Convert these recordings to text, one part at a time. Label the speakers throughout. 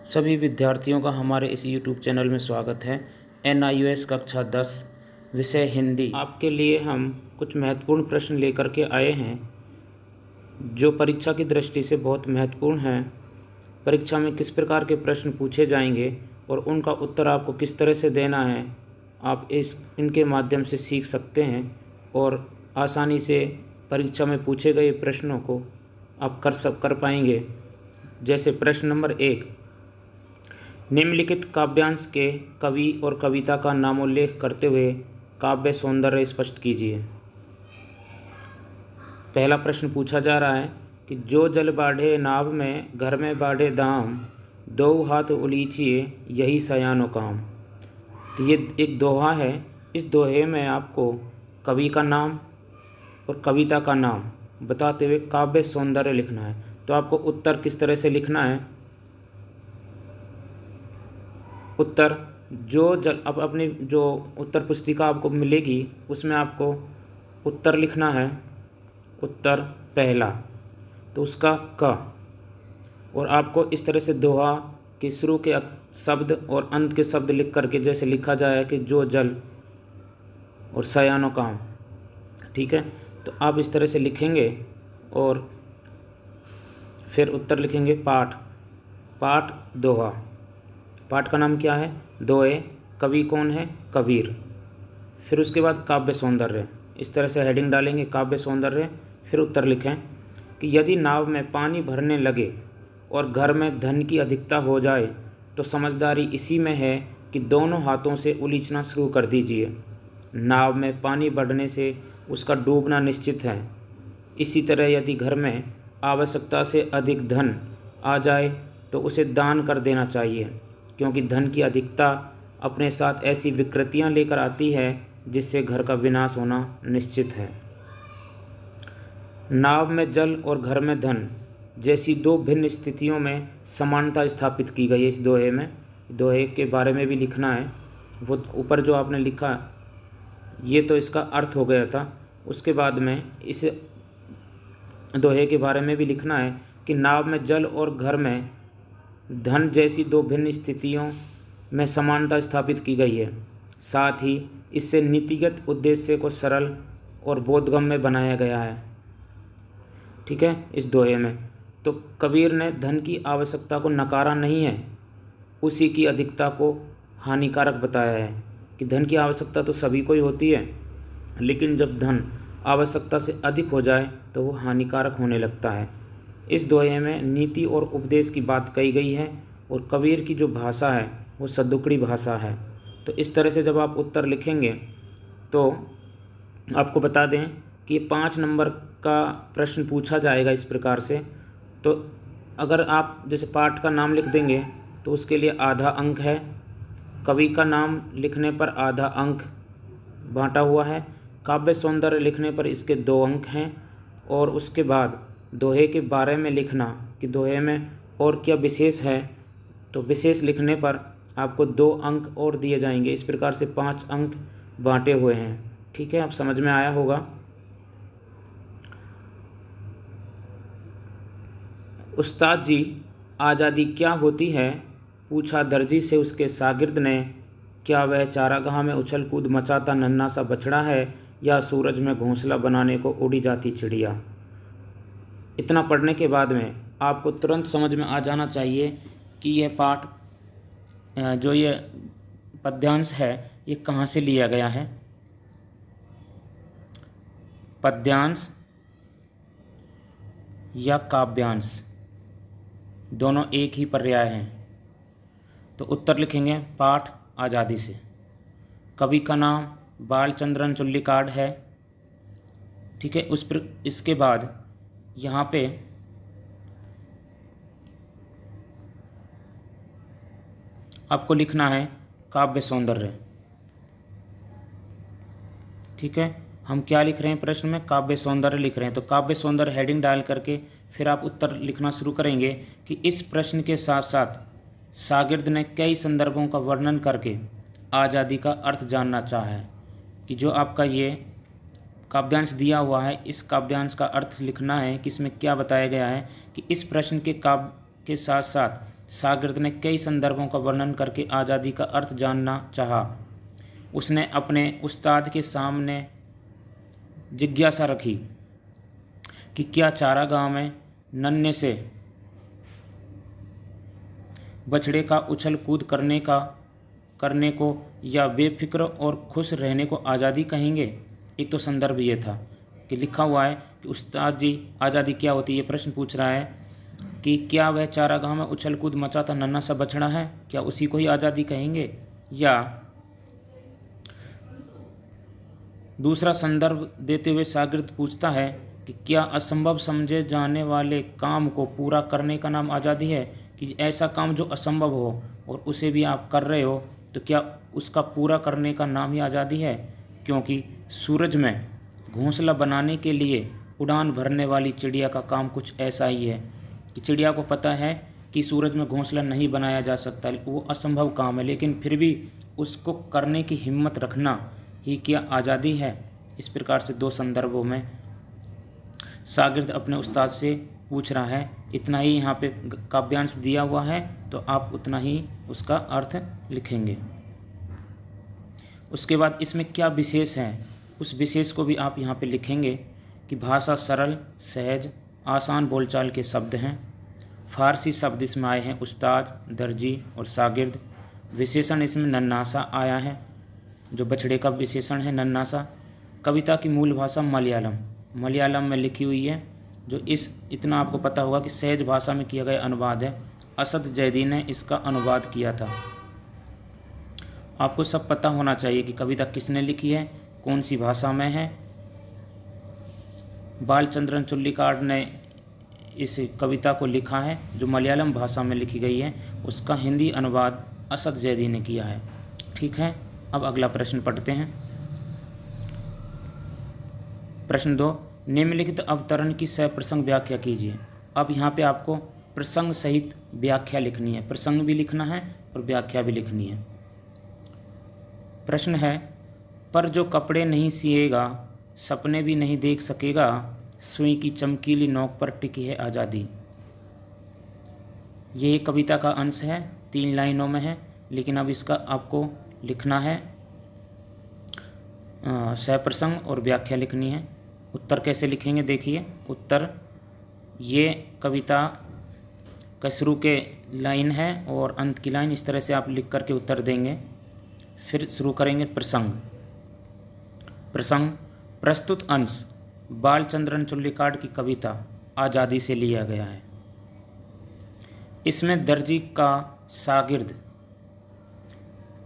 Speaker 1: सभी विद्यार्थियों का हमारे इस YouTube चैनल में स्वागत है। NIOS कक्षा 10 विषय हिंदी आपके लिए हम कुछ महत्वपूर्ण प्रश्न लेकर के आए हैं जो परीक्षा की दृष्टि से बहुत महत्वपूर्ण हैं। परीक्षा में किस प्रकार के प्रश्न पूछे जाएंगे और उनका उत्तर आपको किस तरह से देना है, आप इनके माध्यम से सीख सकते हैं और आसानी से परीक्षा में पूछे गए प्रश्नों को आप कर पाएंगे। जैसे प्रश्न नंबर 1, निम्नलिखित काव्यांश के कवि और कविता का नामोल्लेख करते हुए काव्य सौंदर्य स्पष्ट कीजिए। पहला प्रश्न पूछा जा रहा है कि जो जल बाढ़े नाव में, घर में बाढ़े दाम, दो हाथ उलीचिए यही सयानो काम। तो ये एक दोहा है। इस दोहे में आपको कवि का नाम और कविता का नाम बताते हुए काव्य सौंदर्य लिखना है। तो आपको उत्तर किस तरह से लिखना है? उत्तर अब अपनी जो उत्तर पुस्तिका आपको मिलेगी उसमें आपको उत्तर लिखना है। उत्तर पहला तो उसका क, और आपको इस तरह से दोहा के शुरू के शब्द और अंत के शब्द लिख करके जैसे लिखा जाए कि जो जल और सयानो काम। ठीक है, तो आप इस तरह से लिखेंगे और फिर उत्तर लिखेंगे। पाठ दोहा। पाठ का नाम क्या है? दोहे। कवि कौन है? कबीर। फिर उसके बाद काव्य सौंदर्य। इस तरह से हेडिंग डालेंगे, काव्य सौंदर्य। फिर उत्तर लिखें कि यदि नाव में पानी भरने लगे और घर में धन की अधिकता हो जाए तो समझदारी इसी में है कि दोनों हाथों से उलीचना शुरू कर दीजिए। नाव में पानी बढ़ने से उसका डूबना निश्चित है। इसी तरह यदि घर में आवश्यकता से अधिक धन आ जाए तो उसे दान कर देना चाहिए, क्योंकि धन की अधिकता अपने साथ ऐसी विकृतियां लेकर आती है जिससे घर का विनाश होना निश्चित है। नाव में जल और घर में धन जैसी दो भिन्न स्थितियों में समानता स्थापित की गई है इस दोहे में। दोहे के बारे में भी लिखना है। वो ऊपर जो आपने लिखा ये तो इसका अर्थ हो गया था। उसके बाद में इस दोहे के बारे में भी लिखना है कि नाव में जल और घर में धन जैसी दो भिन्न स्थितियों में समानता स्थापित की गई है। साथ ही इससे नीतिगत उद्देश्य को सरल और बोधगम्य बनाया गया है। ठीक है, इस दोहे में तो कबीर ने धन की आवश्यकता को नकारा नहीं है, उसी की अधिकता को हानिकारक बताया है कि धन की आवश्यकता तो सभी को ही होती है, लेकिन जब धन आवश्यकता से अधिक हो जाए तो वो हानिकारक होने लगता है। इस दोहे में नीति और उपदेश की बात कही गई है और कबीर की जो भाषा है वो सद्दुकड़ी भाषा है। तो इस तरह से जब आप उत्तर लिखेंगे तो आपको बता दें कि 5 नंबर का प्रश्न पूछा जाएगा इस प्रकार से। तो अगर आप जैसे पाठ का नाम लिख देंगे तो उसके लिए आधा अंक है, कवि का नाम लिखने पर आधा अंक बांटा हुआ है, काव्य सौंदर्य लिखने पर इसके 2 अंक हैं, और उसके बाद दोहे के बारे में लिखना कि दोहे में और क्या विशेष है, तो विशेष लिखने पर आपको 2 अंक और दिए जाएंगे। इस प्रकार से 5 अंक बांटे हुए हैं। ठीक है, आप समझ में आया होगा। उस्ताद जी, आज़ादी क्या होती है? पूछा दर्जी से उसके शागिर्द ने। क्या वह चारागाह में उछल कूद मचाता नन्हा सा बछड़ा है या सूरज में घोंसला बनाने को उड़ी जाती चिड़िया? इतना पढ़ने के बाद में आपको तुरंत समझ में आ जाना चाहिए कि यह पाठ जो ये पद्यांश है ये कहाँ से लिया गया है। पद्यांश या काव्यांश दोनों एक ही पर्याय हैं। तो उत्तर लिखेंगे पाठ आज़ादी से। कवि का नाम बालचंद्रन चुल्लिकाड है। ठीक है, इसके बाद यहाँ पे आपको लिखना है काव्य सौंदर्य। ठीक है, हम क्या लिख रहे हैं प्रश्न में? काव्य सौंदर्य लिख रहे हैं। तो काव्य सौंदर्य हेडिंग डाल करके फिर आप उत्तर लिखना शुरू करेंगे कि इस प्रश्न के साथ साथ शागिर्द ने कई संदर्भों का वर्णन करके आज़ादी का अर्थ जानना चाहा है। कि जो आपका ये काव्यांश दिया हुआ है, इस काव्यांश का अर्थ लिखना है कि इसमें क्या बताया गया है कि इस प्रश्न के काव्य के साथ साथ शागिर्द ने कई संदर्भों का वर्णन करके आज़ादी का अर्थ जानना चाहा। उसने अपने उस्ताद के सामने जिज्ञासा रखी कि क्या चारागाह में नन्हे से बछड़े का उछल कूद करने को या बेफिक्र और खुश रहने को आज़ादी कहेंगे। एक तो संदर्भ ये था कि लिखा हुआ है कि उस्ताद जी आज़ादी क्या होती है, ये प्रश्न पूछ रहा है कि क्या वह चारागाह में उछल कूद मचाता नन्हा सा बछड़ा है, क्या उसी को ही आज़ादी कहेंगे। या दूसरा संदर्भ देते हुए शागिर्द पूछता है कि क्या असंभव समझे जाने वाले काम को पूरा करने का नाम आज़ादी है, कि ऐसा काम जो असंभव हो और उसे भी आप कर रहे हो तो क्या उसका पूरा करने का नाम ही आज़ादी है। क्योंकि सूरज में घोंसला बनाने के लिए उड़ान भरने वाली चिड़िया का काम कुछ ऐसा ही है कि चिड़िया को पता है कि सूरज में घोंसला नहीं बनाया जा सकता, वो असंभव काम है, लेकिन फिर भी उसको करने की हिम्मत रखना ही क्या आज़ादी है। इस प्रकार से दो संदर्भों में शागिर्द अपने उस्ताद से पूछ रहा है। इतना ही यहाँ पे काव्यांश दिया हुआ है तो आप उतना ही उसका अर्थ लिखेंगे। उसके बाद इसमें क्या विशेष है उस विशेष को भी आप यहाँ पे लिखेंगे कि भाषा सरल, सहज, आसान बोलचाल के शब्द हैं। फारसी शब्द इसमें आए हैं उस्ताद, दर्जी और शागिर्द। विशेषण इसमें नन्हासा आया है, जो बछड़े का विशेषण है नन्हासा। कविता की मूल भाषा मलयालम में लिखी हुई है, जो इतना आपको पता होगा कि सहज भाषा में किया गया अनुवाद है। असद जैदी ने इसका अनुवाद किया था। आपको सब पता होना चाहिए कि कविता किसने लिखी है, कौन सी भाषा में है। बालचंद्रन चुल्लिकाड ने इस कविता को लिखा है जो मलयालम भाषा में लिखी गई है, उसका हिंदी अनुवाद असद जैदी ने किया है। ठीक है, अब अगला प्रश्न पढ़ते हैं। प्रश्न 2, निम्नलिखित अवतरण की सप्रसंग व्याख्या कीजिए। अब यहाँ पे आपको प्रसंग सहित व्याख्या लिखनी है, प्रसंग भी लिखना है और व्याख्या भी लिखनी है। प्रश्न है, पर जो कपड़े नहीं सिएगा सपने भी नहीं देख सकेगा, सुई की चमकीली नोक पर टिकी है आज़ादी। ये कविता का अंश है, 3 लाइनों में है, लेकिन अब इसका आपको लिखना है, सप्रसंग और व्याख्या लिखनी है। उत्तर कैसे लिखेंगे देखिए। उत्तर, ये कविता का शुरू के लाइन है और अंत की लाइन, इस तरह से आप लिख करके उत्तर देंगे। फिर शुरू करेंगे प्रसंग। प्रस्तुत अंश बालचंद्रन चुल्लिकाड की कविता आज़ादी से लिया गया है। इसमें दर्जी का शागिर्द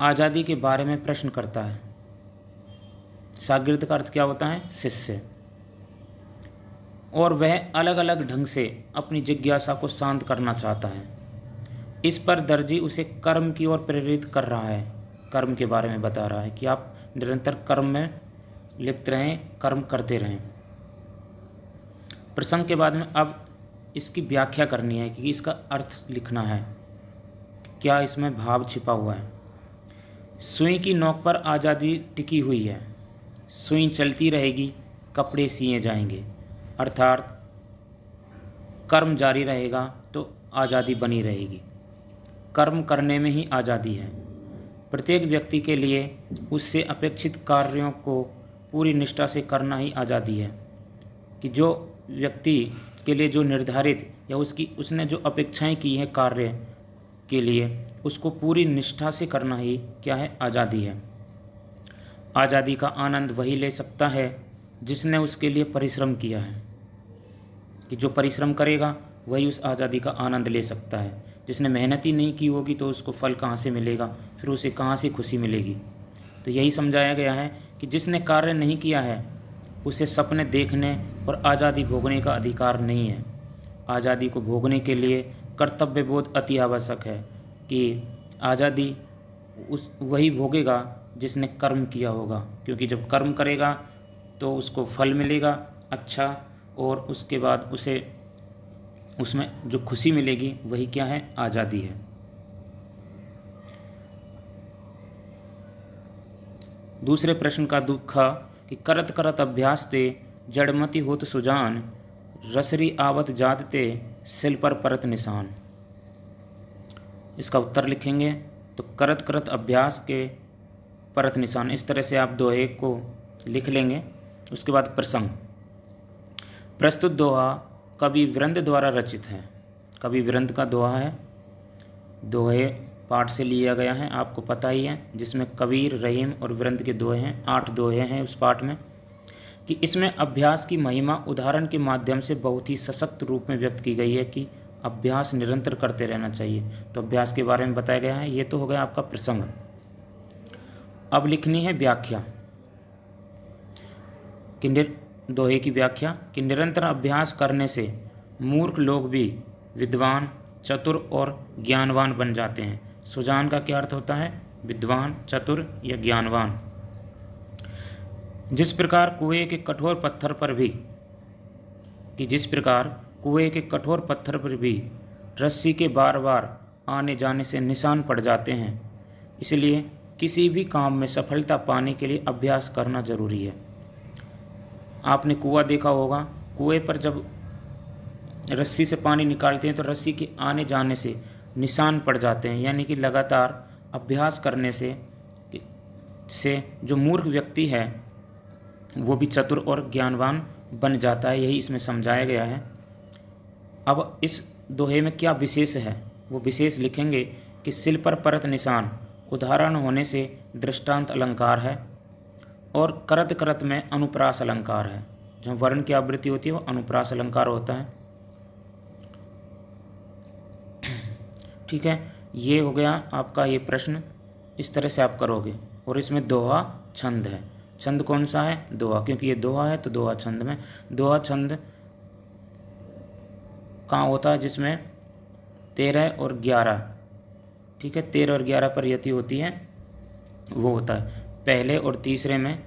Speaker 1: आज़ादी के बारे में प्रश्न करता है। शागिर्द का अर्थ क्या होता है, शिष्य। और वह अलग अलग ढंग से अपनी जिज्ञासा को शांत करना चाहता है। इस पर दर्जी उसे कर्म की ओर प्रेरित कर रहा है, कर्म के बारे में बता रहा है कि आप निरंतर कर्म में लिप्त रहें, कर्म करते रहें। प्रसंग के बाद में अब इसकी व्याख्या करनी है कि इसका अर्थ लिखना है, क्या इसमें भाव छिपा हुआ है। सुई की नोक पर आज़ादी टिकी हुई है, सुई चलती रहेगी, कपड़े सिए जाएंगे, अर्थात कर्म जारी रहेगा तो आज़ादी बनी रहेगी। कर्म करने में ही आज़ादी है। प्रत्येक व्यक्ति के लिए उससे अपेक्षित कार्यों को पूरी निष्ठा से करना ही आज़ादी है, कि जो व्यक्ति के लिए जो निर्धारित या उसने जो अपेक्षाएं की हैं कार्य के लिए, उसको पूरी निष्ठा से करना ही क्या है, आज़ादी है। आज़ादी का आनंद वही ले सकता है जिसने उसके लिए परिश्रम किया है, कि जो परिश्रम करेगा वही उस आज़ादी का आनंद ले सकता है। जिसने मेहनत ही नहीं की होगी तो उसको फल कहाँ से मिलेगा, फिर उसे कहाँ से खुशी मिलेगी। तो यही समझाया गया है कि जिसने कार्य नहीं किया है उसे सपने देखने और आज़ादी भोगने का अधिकार नहीं है। आज़ादी को भोगने के लिए कर्तव्य बोध अति आवश्यक है, कि आज़ादी वही भोगेगा जिसने कर्म किया होगा, क्योंकि जब कर्म करेगा तो उसको फल मिलेगा अच्छा, और उसके बाद उसमें जो खुशी मिलेगी वही क्या है, आज़ादी है। दूसरे प्रश्न का दुख कि करत करत अभ्यास ते जड़मति होत सुजान, रसरी आवत जात ते सिल पर परत निशान। इसका उत्तर लिखेंगे तो करत करत अभ्यास के परत निशान, इस तरह से आप दोहे को लिख लेंगे। उसके बाद प्रसंग। प्रस्तुत दोहा कवि वृंद द्वारा रचित है। कवि वृंद का दोहा है, दोहे पाठ से लिया गया है, आपको पता ही है, जिसमें कबीर, रहीम और वृंद के दोहे हैं। 8 दोहे हैं उस पाठ में। कि इसमें अभ्यास की महिमा उदाहरण के माध्यम से बहुत ही सशक्त रूप में व्यक्त की गई है कि अभ्यास निरंतर करते रहना चाहिए। तो अभ्यास के बारे में बताया गया है। ये तो हो गया आपका प्रसंग। अब लिखनी है व्याख्या कि दोहे की व्याख्या कि निरंतर अभ्यास करने से मूर्ख लोग भी विद्वान, चतुर और ज्ञानवान बन जाते हैं। सुजान का क्या अर्थ होता है? विद्वान, चतुर या ज्ञानवान। जिस प्रकार कुएं के कठोर पत्थर पर भी रस्सी के बार बार आने जाने से निशान पड़ जाते हैं, इसलिए किसी भी काम में सफलता पाने के लिए अभ्यास करना जरूरी है। आपने कुआं देखा होगा, कुएं पर जब रस्सी से पानी निकालते हैं तो रस्सी के आने जाने से निशान पड़ जाते हैं, यानी कि लगातार अभ्यास करने से जो मूर्ख व्यक्ति है वो भी चतुर और ज्ञानवान बन जाता है। यही इसमें समझाया गया है। अब इस दोहे में क्या विशेष है वो विशेष लिखेंगे कि सिल पर परत निशान उदाहरण होने से दृष्टांत अलंकार है और करत करत में अनुप्रास अलंकार है। जब वर्ण की आवृत्ति होती है वो अनुप्रास अलंकार होता है। ठीक है, ये हो गया आपका ये प्रश्न। इस तरह से आप करोगे। और इसमें दोहा छंद है। छंद कौन सा है? दोहा, क्योंकि ये दोहा है तो दोहा छंद में। दोहा छंद कहाँ होता है? जिसमें 13 और 11, ठीक है, 13 और 11 पर यति होती है, वो होता है। पहले और तीसरे में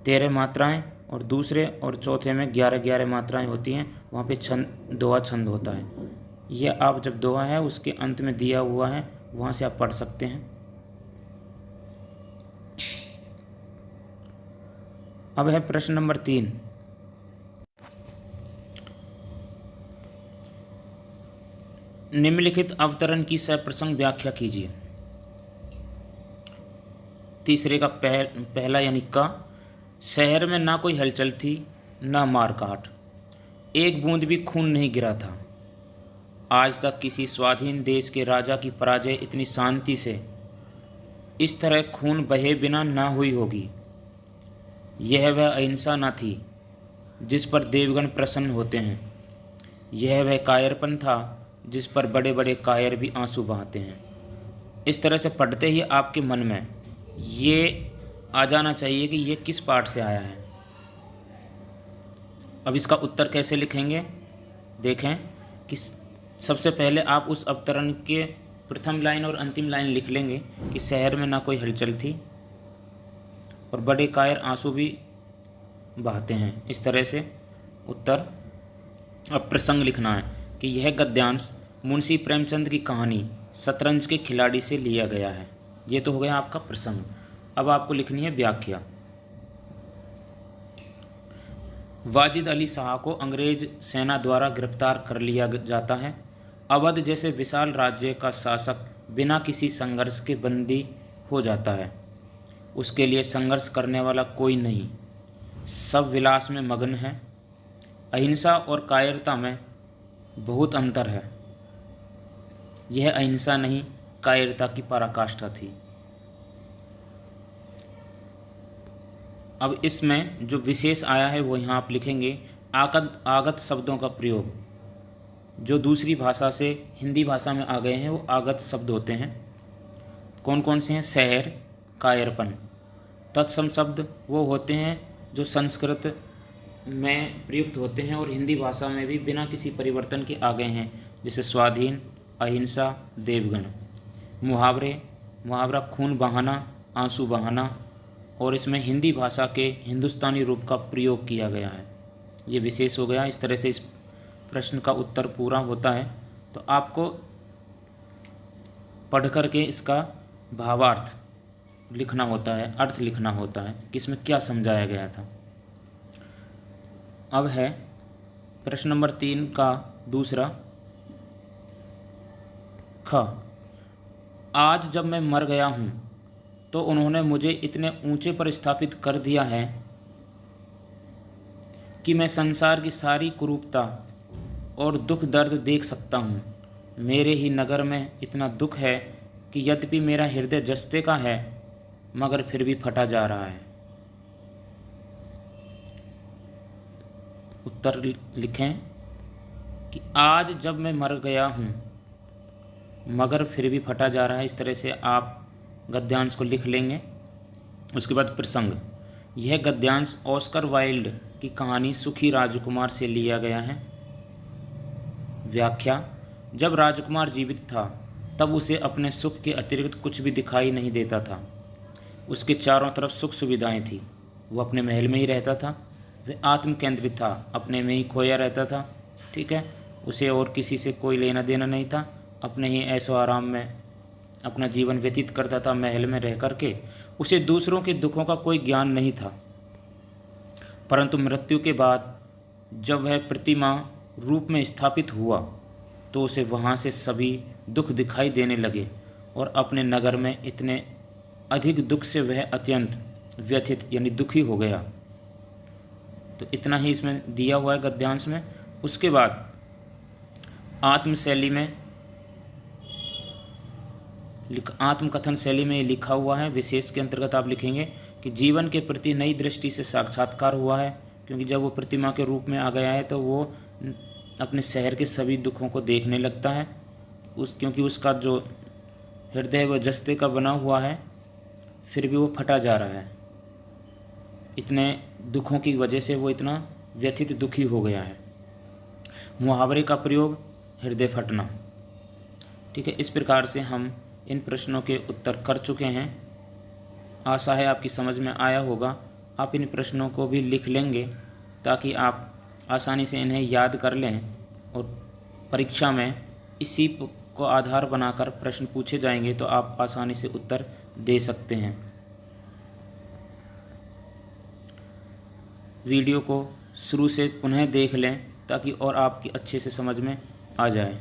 Speaker 1: 13 मात्राएं और दूसरे और चौथे में 11-11 मात्राएं होती हैं, वहाँ पे छंद, दोहा छंद होता है। यह आप जब दोहा है उसके अंत में दिया हुआ है, वहाँ से आप पढ़ सकते हैं। अब है प्रश्न नंबर 3। निम्नलिखित अवतरण की सप्रसंग व्याख्या कीजिए। तीसरे का पहला यानी का, शहर में ना कोई हलचल थी ना मारकाट, एक बूंद भी खून नहीं गिरा था। आज तक किसी स्वाधीन देश के राजा की पराजय इतनी शांति से, इस तरह खून बहे बिना ना हुई होगी। यह वह अहिंसा न थी जिस पर देवगण प्रसन्न होते हैं। यह वह कायरपन था जिस पर बड़े बड़े कायर भी आंसू बहाते हैं। इस तरह से पढ़ते ही आपके मन में ये आ जाना चाहिए कि ये किस पाठ से आया है। अब इसका उत्तर कैसे लिखेंगे? देखें कि सबसे पहले आप उस अवतरण के प्रथम लाइन और अंतिम लाइन लिख लेंगे कि शहर में ना कोई हलचल थी और बड़े कायर आंसू भी बहाते हैं। इस तरह से उत्तर। अब प्रसंग लिखना है कि यह गद्यांश मुंशी प्रेमचंद की कहानी शतरंज के खिलाड़ी से लिया गया है। ये तो हो गया आपका प्रसंग। अब आपको लिखनी है व्याख्या। वाजिद अली शाह को अंग्रेज सेना द्वारा गिरफ्तार कर लिया जाता है। अवध जैसे विशाल राज्य का शासक बिना किसी संघर्ष के बंदी हो जाता है। उसके लिए संघर्ष करने वाला कोई नहीं, सब विलास में मगन है। अहिंसा और कायरता में बहुत अंतर है। यह अहिंसा नहीं, कायरता की पराकाष्ठा थी। अब इसमें जो विशेष आया है वो यहाँ आप लिखेंगे। आगत शब्दों का प्रयोग जो दूसरी भाषा से हिंदी भाषा में आ गए हैं वो आगत शब्द होते हैं। कौन कौन से हैं? शहर, कायरपन। तत्सम शब्द वो होते हैं जो संस्कृत में प्रयुक्त होते हैं और हिंदी भाषा में भी बिना किसी परिवर्तन के आ गए हैं, जैसे स्वाधीन, अहिंसा, देवगण। मुहावरा खून बहाना, आंसू बहाना, और इसमें हिंदी भाषा के हिंदुस्तानी रूप का प्रयोग किया गया है। ये विशेष हो गया। इस तरह से इस प्रश्न का उत्तर पूरा होता है। तो आपको पढ़ कर के इसका भावार्थ लिखना होता है, अर्थ लिखना होता है कि इसमें क्या समझाया गया था। अब है प्रश्न नंबर 3 का दूसरा ख। आज जब मैं मर गया हूँ तो उन्होंने मुझे इतने ऊंचे पर स्थापित कर दिया है कि मैं संसार की सारी कुरूपता और दुख दर्द देख सकता हूँ। मेरे ही नगर में इतना दुख है कि यद्यपि मेरा हृदय जस्ते का है मगर फिर भी फटा जा रहा है। उत्तर लिखें कि आज जब मैं मर गया हूँ मगर फिर भी फटा जा रहा है। इस तरह से आप गद्यांश को लिख लेंगे। उसके बाद प्रसंग। यह गद्यांश ऑस्कर वाइल्ड की कहानी सुखी राजकुमार से लिया गया है। व्याख्या। जब राजकुमार जीवित था तब उसे अपने सुख के अतिरिक्त कुछ भी दिखाई नहीं देता था। उसके चारों तरफ सुख सुविधाएं थी। वो अपने महल में ही रहता था। वह आत्म केंद्रित था, अपने में ही खोया रहता था। ठीक है, उसे और किसी से कोई लेना देना नहीं था। अपने ही ऐशो आराम में अपना जीवन व्यतीत करता था महल में रह करके। उसे दूसरों के दुखों का कोई ज्ञान नहीं था। परंतु मृत्यु के बाद जब वह प्रतिमा रूप में स्थापित हुआ तो उसे वहाँ से सभी दुख दिखाई देने लगे और अपने नगर में इतने अधिक दुख से वह अत्यंत व्यथित यानी दुखी हो गया। तो इतना ही इसमें दिया हुआ है गद्यांश में। उसके बाद आत्मकथन शैली में ये लिखा हुआ है। विशेष के अंतर्गत आप लिखेंगे कि जीवन के प्रति नई दृष्टि से साक्षात्कार हुआ है, क्योंकि जब वो प्रतिमा के रूप में आ गया है तो वो अपने शहर के सभी दुखों को देखने लगता है। क्योंकि उसका जो हृदय वह जस्ते का बना हुआ है, फिर भी वो फटा जा रहा है। इतने दुखों की वजह से वो इतना व्यथित दुखी हो गया है। मुहावरे का प्रयोग, हृदय फटना। ठीक है, इस प्रकार से हम इन प्रश्नों के उत्तर कर चुके हैं। आशा है आपकी समझ में आया होगा। आप इन प्रश्नों को भी लिख लेंगे ताकि आप आसानी से इन्हें याद कर लें और परीक्षा में इसी को आधार बनाकर प्रश्न पूछे जाएंगे तो आप आसानी से उत्तर दे सकते हैं। वीडियो को शुरू से पुनः देख लें ताकि और आपकी अच्छे से समझ में आ जाए।